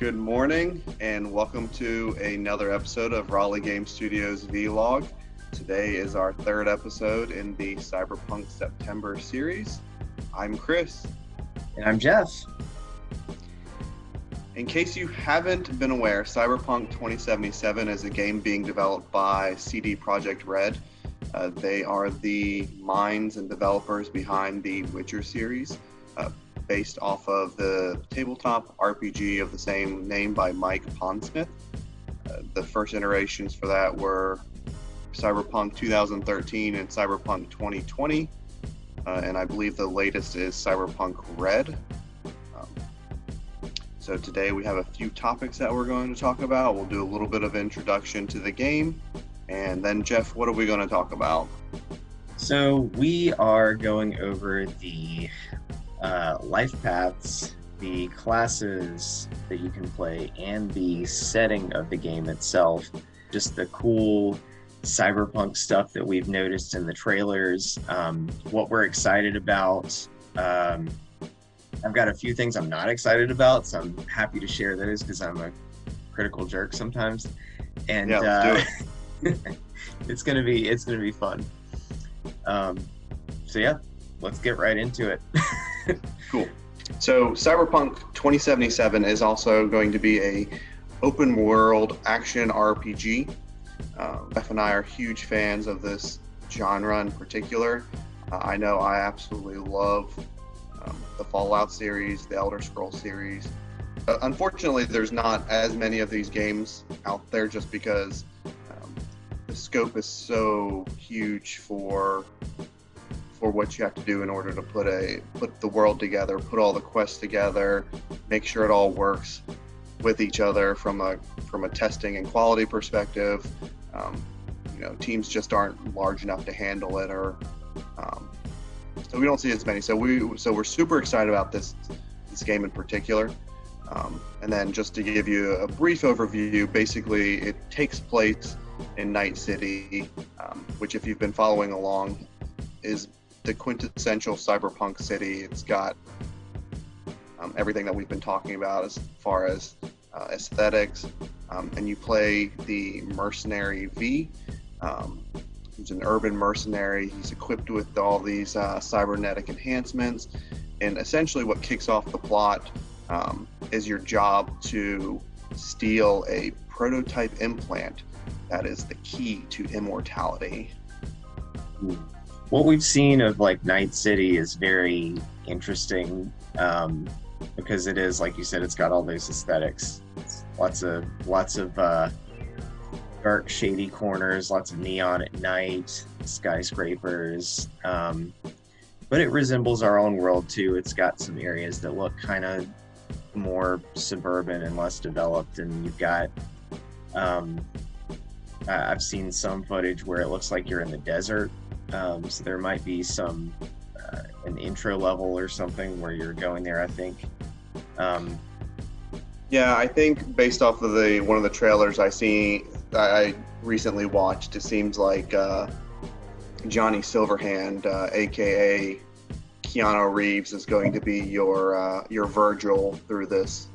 Good morning and welcome to another episode of Raleigh Game Studios Vlog. Today is our third episode in the Cyberpunk September series. I'm Chris. And I'm Jeff. In case you haven't been aware, Cyberpunk 2077 is a game being developed by CD Projekt Red. They are the minds and developers behind the Witcher series, based off of the tabletop RPG of the same name by Mike Pondsmith. The first iterations for that were Cyberpunk 2013 and Cyberpunk 2020, and I believe the latest is Cyberpunk Red. So today we have a few topics that we're going to talk about. We'll do a little bit of introduction to the game, and then Jeff, what are we going to talk about? So we are going over the life paths, the classes that you can play, and the setting of the game itself. Just the cool cyberpunk stuff that we've noticed in the trailers, what we're excited about. I've got a few things I'm not excited about, so I'm happy to share those because I'm a critical jerk sometimes. And let's do it. it's gonna be fun. So yeah, let's get right into it. Cool. So Cyberpunk 2077 is also going to be a open world action RPG. Jeff and I are huge fans of this genre in particular. I know I absolutely love the Fallout series, the Elder Scrolls series. Unfortunately, there's not as many of these games out there just because the scope is so huge for what you have to do in order to put the world together, put all the quests together, make sure it all works with each other from a testing and quality perspective. Teams just aren't large enough to handle it, or so we don't see as many. So we're super excited about this game in particular. And then just to give you a brief overview, basically it takes place in Night City, which, if you've been following along, is the quintessential cyberpunk city. It's got everything that we've been talking about as far as aesthetics, and you play the mercenary V, who's an urban mercenary. He's equipped with all these cybernetic enhancements, and essentially what kicks off the plot is your job to steal a prototype implant that is the key to immortality. What we've seen of Night City is very interesting, because it is, like you said, it's got all those aesthetics. Lots of dark, shady corners, lots of neon at night, skyscrapers. But it resembles our own world too. It's got some areas that look kind of more suburban and less developed, and you've got I've seen some footage where it looks like you're in the desert. So there might be an intro level or something where you're going there, I think. Yeah, I think based off of one of the trailers I recently watched, it seems like Johnny Silverhand, aka Keanu Reeves, is going to be your Virgil through this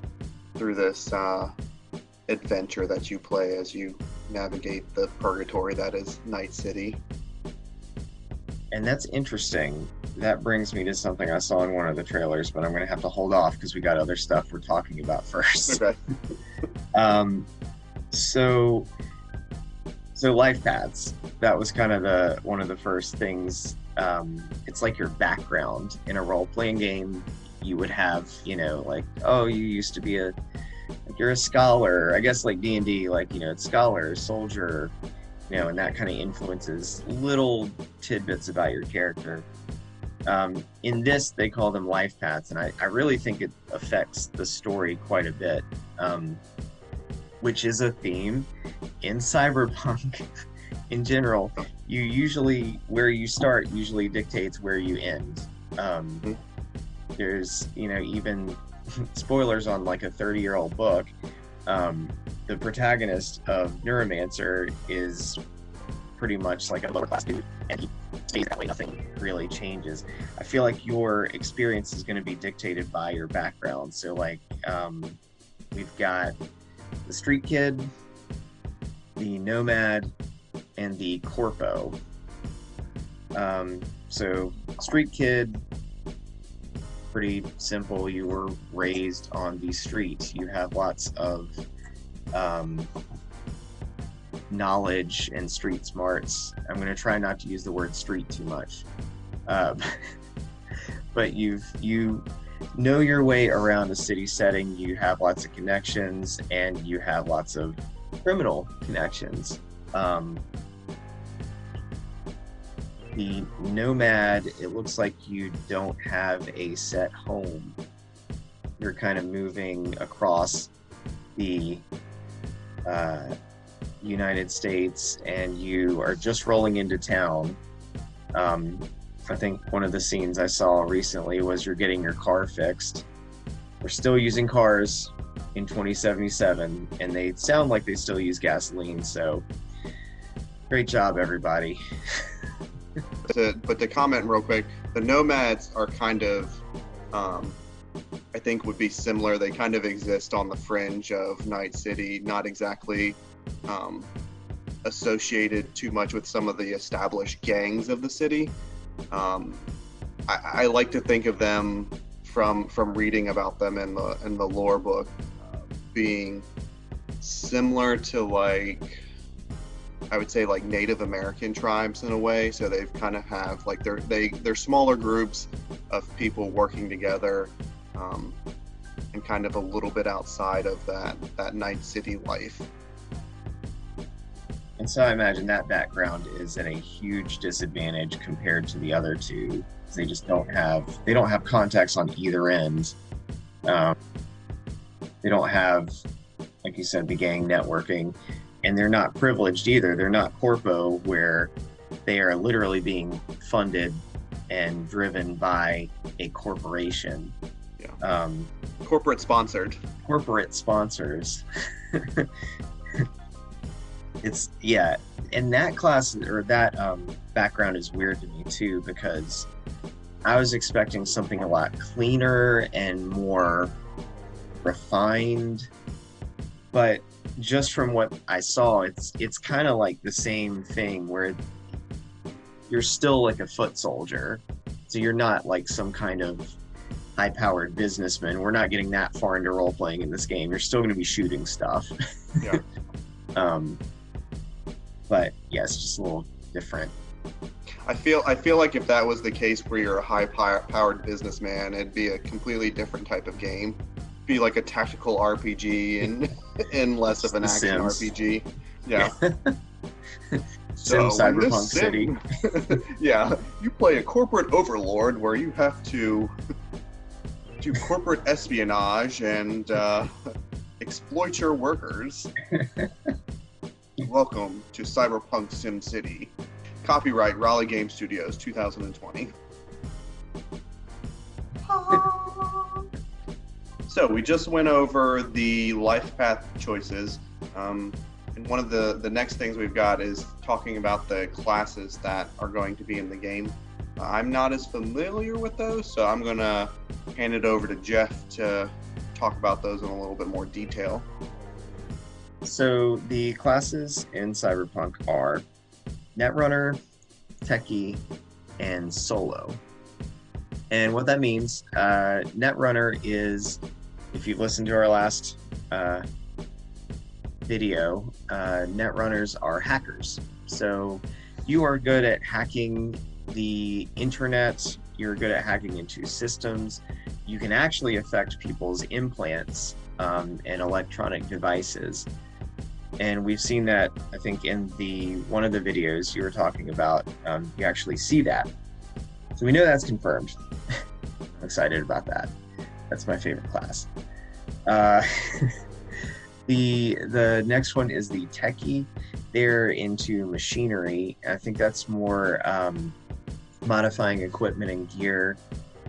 adventure that you play as you navigate the purgatory that is Night City. And that's interesting. That brings me to something I saw in one of the trailers, but I'm going to have to hold off because we got other stuff we're talking about first. Okay. So life paths. That was kind of one of the first things. It's like your background in a role-playing game. You would have, you used to be you're a scholar. I guess like D&D, it's scholar, soldier, and that kind of influences little tidbits about your character. In this, they call them life paths, and I really think it affects the story quite a bit, which is a theme in Cyberpunk in general. Where you start usually dictates where you end. There's, even spoilers on a 30-year-old book. The protagonist of Neuromancer is pretty much like a lower class dude, and he stays that way. Nothing really changes. I feel like your experience is going to be dictated by your background. So we've got the Street Kid, the Nomad, and the Corpo. So Street Kid, pretty simple. You were raised on the streets. You have lots of knowledge and street smarts. I'm going to try not to use the word street too much. But you know your way around a city setting. You have lots of connections, and you have lots of criminal connections. The Nomad, it looks like you don't have a set home. You're kind of moving across the United States, and you are just rolling into town. I think one of the scenes I saw recently was you're getting your car fixed. We're still using cars in 2077, and they sound like they still use gasoline, so great job, everybody. But to comment real quick, the Nomads are kind of, I think would be similar. They kind of exist on the fringe of Night City, not exactly associated too much with some of the established gangs of the city. I like to think of them from reading about them in the lore book being similar to, like, I would say, like Native American tribes in a way. So they've kind of have like they're smaller groups of people working together, and kind of a little bit outside of that Night City life. And so I imagine that background is at a huge disadvantage compared to the other two. They just don't have contacts on either end. They don't have, like you said, the gang networking, and they're not privileged either. They're not corpo, where they are literally being funded and driven by a corporation. Yeah. Corporate sponsored. Corporate sponsors. It's, yeah, and that class, or that background is weird to me too, because I was expecting something a lot cleaner and more refined, but just from what I saw, it's kind of like the same thing, where you're still like a foot soldier, so you're not like some kind of high-powered businessman. We're not getting that far into role-playing in this game. You're still going to be shooting stuff. Yeah. But yeah, it's just a little different. I feel like if that was the case where you're a high-powered businessman, it'd be a completely different type of game. It'd be like a tactical RPG and less of an action RPG. Yeah. Sim Cyberpunk City. Yeah, you play a corporate overlord where you have to do corporate espionage and exploit your workers. Welcome to Cyberpunk Sim City. Copyright Raleigh Game Studios 2020. So we just went over the life path choices. And one of the next things we've got is talking about the classes that are going to be in the game. I'm not as familiar with those, so I'm going to hand it over to Jeff to talk about those in a little bit more detail. So the classes in Cyberpunk are Netrunner, Techie, and Solo. And what that means, Netrunner is, if you've listened to our last video, Netrunners are hackers. So you are good at hacking the internet, you're good at hacking into systems, you can actually affect people's implants and electronic devices. And we've seen that, I think, in one of the videos you were talking about, you actually see that. So we know that's confirmed. I'm excited about that. That's my favorite class. The next one is the Techie. They're into machinery. I think that's more modifying equipment and gear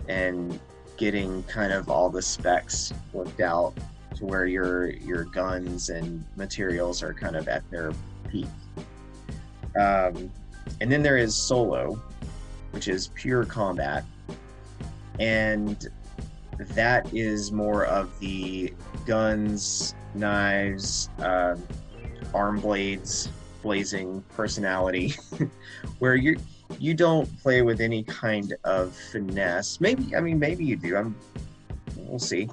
and getting kind of all the specs worked out to where your guns and materials are kind of at their peak. And then there is Solo, which is pure combat. And that is more of the guns, knives, arm blades, blazing personality, where you don't play with any kind of finesse. Maybe, I mean, maybe you do. We'll see.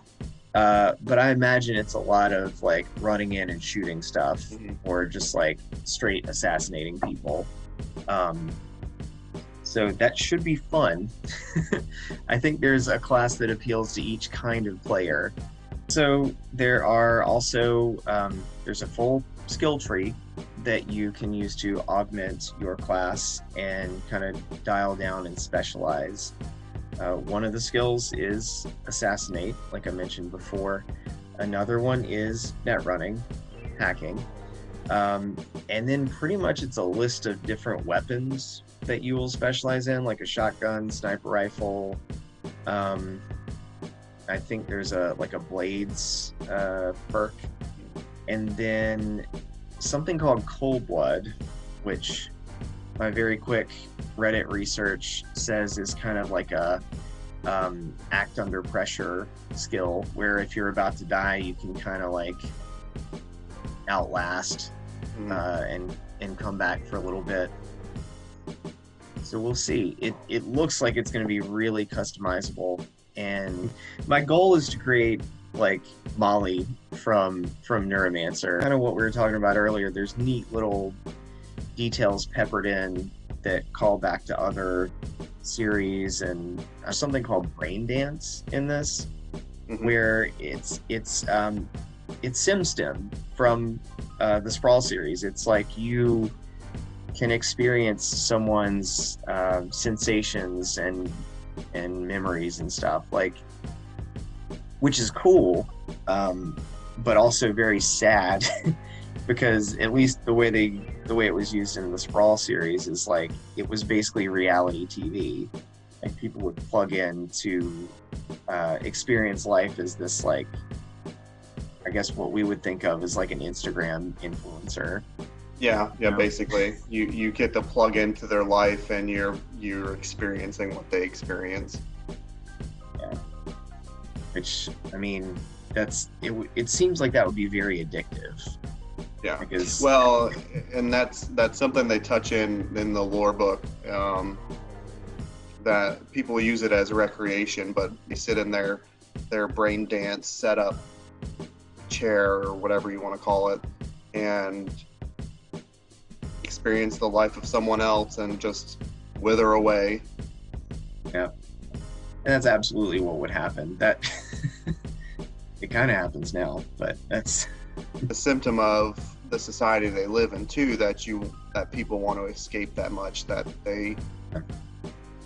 But I imagine it's a lot of like running in and shooting stuff, or just like straight assassinating people. Um, so that should be fun. I think there's a class that appeals to each kind of player. So there are also there's a full skill tree that you can use to augment your class and kind of dial down and specialize. One of the skills is assassinate, like I mentioned before. Another one is net running, hacking. And then pretty much it's a list of different weapons that you will specialize in, like a shotgun, sniper rifle. I think there's a blades perk, and then something called Cold Blood, which my very quick Reddit research says is kind of like a act under pressure skill, where if you're about to die, you can kind of like outlast and come back for a little bit. So we'll see. It looks like it's going to be really customizable, and my goal is to create like Molly from Neuromancer. Kind of what we were talking about earlier. There's neat little details peppered in that call back to other series, and something called Brain Dance in this, where it's SimStim from the Sprawl series. It's like you can experience someone's sensations and memories and stuff, like, which is cool, but also very sad because at least the way it was used in the Sprawl series is like it was basically reality TV. Like people would plug in to experience life as this, like, I guess what we would think of as like an Instagram influencer. Yeah, basically you get to plug into their life and you're experiencing what they experience. Yeah. Which, I mean, it seems like that would be very addictive. Yeah. Because, well, and that's something they touch in the lore book, that people use it as recreation, but you sit in their brain dance setup chair or whatever you want to call it, and experience the life of someone else and just wither away. Yeah. And that's absolutely what would happen. That it kind of happens now, but that's a symptom of the society they live in too, that people want to escape that much that they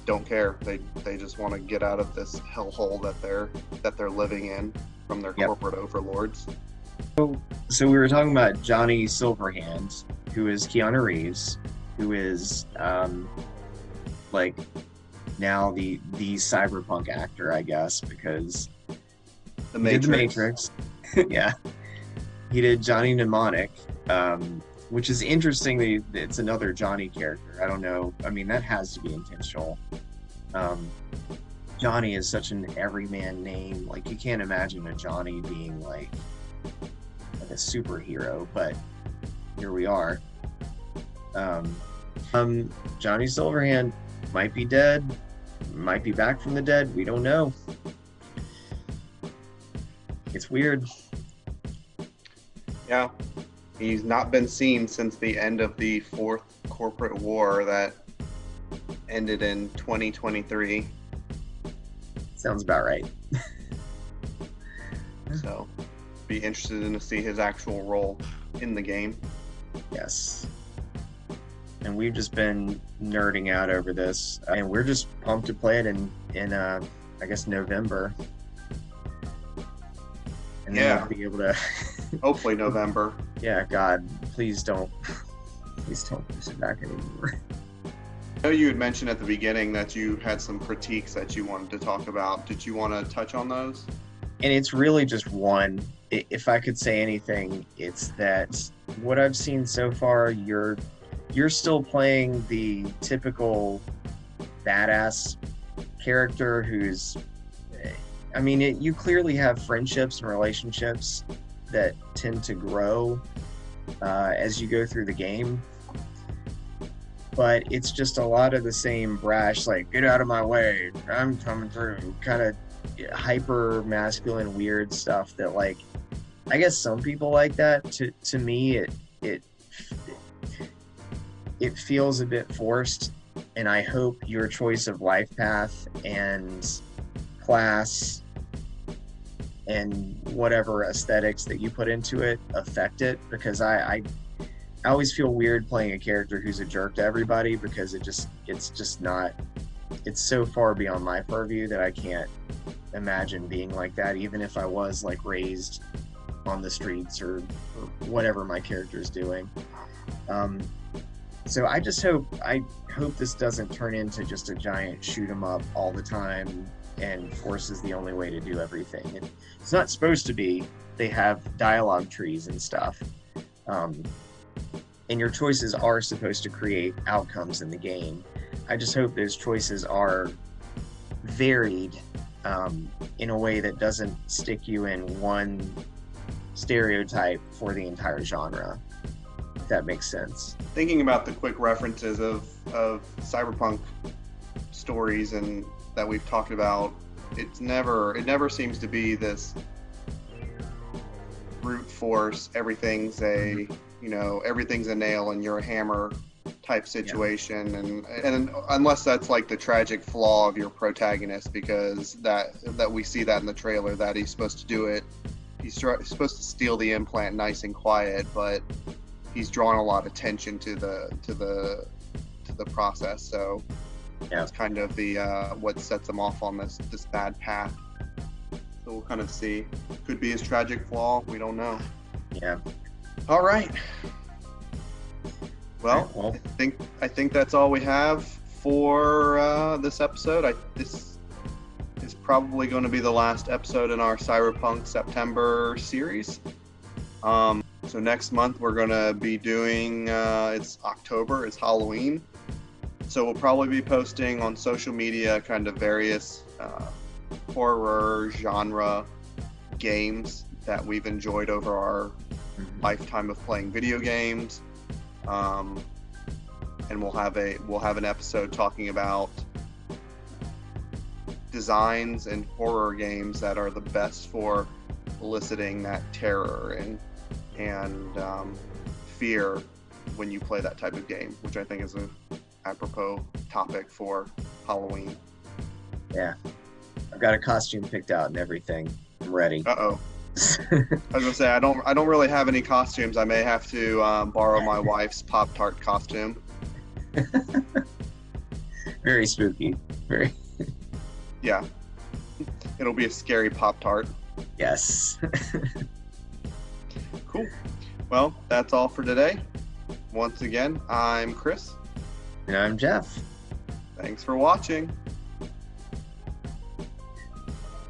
don't care. They just want to get out of this hellhole that they're living in from their corporate overlords. So we were talking about Johnny Silverhand, who is Keanu Reeves, who is like now the cyberpunk actor, I guess, because The he did The Matrix. Yeah. He did Johnny Mnemonic, which is interesting that it's another Johnny character. I don't know. I mean, that has to be intentional. Johnny is such an everyman name. Like, you can't imagine a Johnny being like a superhero, but here we are. Johnny Silverhand might be dead, might be back from the dead. We don't know. It's weird. Yeah, he's not been seen since the end of the fourth corporate war that ended in 2023. Sounds about right. So, be interested in to see his actual role in the game. Yes. And we've just been nerding out over this, and we're just pumped to play it in I guess November. And then we'll be able to hopefully November. Yeah, God, please don't push it back anymore. I know you had mentioned at the beginning that you had some critiques that you wanted to talk about. Did you want to touch on those? And it's really just one. If I could say anything, it's that what I've seen so far, you're still playing the typical badass character who's, I mean, you clearly have friendships and relationships that tend to grow as you go through the game. But it's just a lot of the same brash, like, get out of my way, I'm coming through, kind of hyper masculine, weird stuff that, like, I guess some people like that. To me, it it feels a bit forced, and I hope your choice of life path and class and whatever aesthetics that you put into it affect it, because I always feel weird playing a character who's a jerk to everybody, because it's just not, it's so far beyond my purview that I can't imagine being like that, even if I was like raised on the streets or whatever my character's doing. So I hope this doesn't turn into just a giant shoot 'em up all the time and Force is the only way to do everything. It's not supposed to be. They have dialogue trees and stuff. And your choices are supposed to create outcomes in the game. I just hope those choices are varied in a way that doesn't stick you in one stereotype for the entire genre, if that makes sense. Thinking about the quick references of cyberpunk stories and that we've talked about, it never seems to be this brute force, everything's a nail and you're a hammer type situation. Yeah. and unless that's like the tragic flaw of your protagonist, because that we see that in the trailer, that he's supposed to do it, he's supposed to steal the implant nice and quiet, but he's drawn a lot of attention to the process. So yeah, that's kind of the what sets him off on this bad path. So we'll kind of see. Could be his tragic flaw. We don't know. Yeah. All right. Well, I think that's all we have for this episode. This is probably going to be the last episode in our Cyberpunk September series. So next month we're going to be doing, it's October, it's Halloween. So we'll probably be posting on social media kind of various horror genre games that we've enjoyed over our lifetime of playing video games. And we'll have an episode talking about designs and horror games that are the best for eliciting that terror and fear when you play that type of game, which I think is a apropos topic for Halloween. Yeah, I've got a costume picked out and everything. I'm ready. Uh-oh. I was gonna say I don't really have any costumes. I may have to borrow my wife's Pop-Tart costume. Very spooky. Very. Yeah. It'll be a scary Pop-Tart. Yes. Cool. Well, that's all for today. Once again, I'm Chris. And I'm Jeff. Thanks for watching.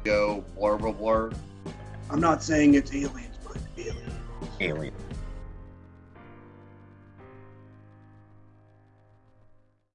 Go blur, blur, blur. I'm not saying it's aliens, but aliens. Alien.